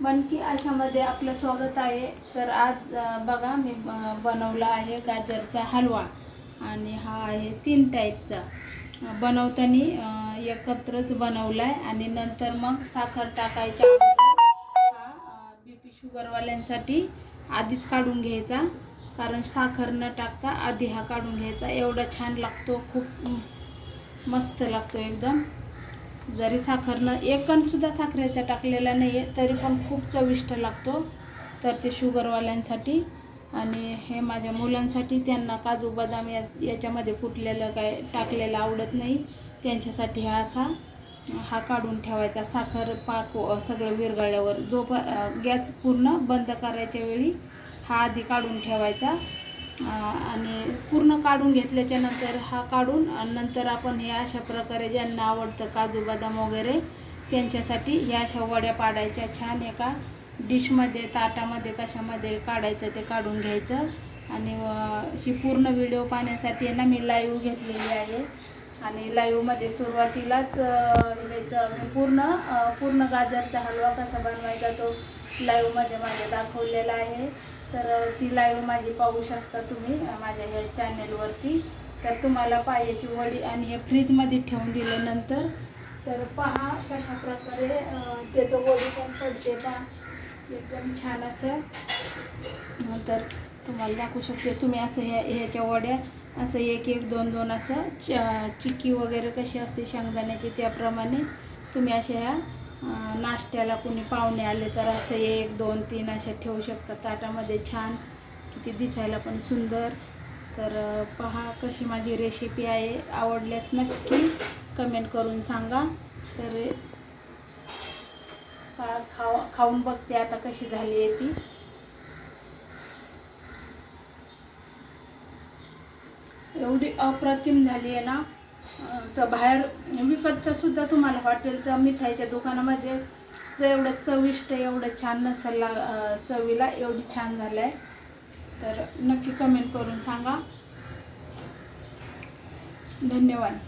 मन की आशामध्ये आपलं स्वागत आहे। तर आज बघा मी बनवला आहे गाजरचा हलवा आणि हा आहे 3 टाईपचा। बनवताना एकत्रच बनवला आहे आणि नंतर मग साखर टाकायच्या अगोदर हा बीपी शुगरवाल्यांसाठी आधीच काढून घ्यायचा, कारण साखर न टाकता आधी हा काढून घ्यायचा। एवढा छान लागतो, खूप मस्त लागतो एकदम। जरी साखर न एक कण सुद्धा साखरेचा टाकलेला नाही आहे तरी पण खूप चविष्ट लागतो। तर ते शुगरवाल्यांसाठी आणि हे माझ्या मुलांसाठी, त्यांना काजू बदाम याच्यामध्ये कुटलेलं काय टाकलेलं आवडत नाही, त्यांच्यासाठी हा काढून ठेवायचा। साखर पाक सगळं विरघळल्यावर गॅस पूर्ण बंद करायच्या वेळी हा आधी काढून ठेवायचा आणि पूर्ण काढून घेतल्याच्या नंतर हा काढून नंतर आपण हे अशा प्रकारे ज्यांना आवडतं काजू बदाम वगैरे त्यांच्यासाठी ह्या अशा वड्या पाडायच्या। छान एका डिशमध्ये, ताटामध्ये, कशामध्ये काढायचं ते काढून घ्यायचं। आणि ही पूर्ण व्हिडिओ पाहण्यासाठी ना मी लाईव्ह घेतलेली आहे आणि लाईव्हमध्ये सुरुवातीलाच ह्याचं पूर्ण गाजरचा हलवा कसा बनवायचा तो लाईव्हमध्ये माझ्या दाखवलेला आहे। तर ती लाईव्ह माझी पाहू शकता तुम्ही माझ्या या चॅनेलवरती। तर तुम्हाला पायाची वडी आणि हे फ्रीजमध्ये ठेवून दिल्यानंतर तर पहा कशा प्रकारे त्याचं वडी पण पडते का एकदम छान असं। तर तुम्हाला दाखवू शकते, तुम्ही असं ह्याच्या वड्या असं एक एक दोन दोन असं चिक्की वगैरे कशी असते शेंगदाण्याची त्याप्रमाणे तुम्ही अशा ह्या नाश्त्याला कोणी पाहुणे आले तर असं 1 2 3 अशा ठेवू शकता ताटामध्ये, छान किती दिसायला पण सुंदर। तर पहा कशी माझी रेसिपी आहे, आवडल्यास नक्की कमेंट करून सांगा। तर खाऊन बघते आता कशी झाली आहे ती। एवढी अप्रतिम झाली आहे ना, तर बाहेर विकतचा सुद्धा तुम्हाला हॉटेलचा मिठाईच्या दुकानामध्ये एवढं चविष्ट एवढं छान नसेल चवीला, एवढी छान झालं आहे। तर नक्की कमेंट करून सांगा। धन्यवाद।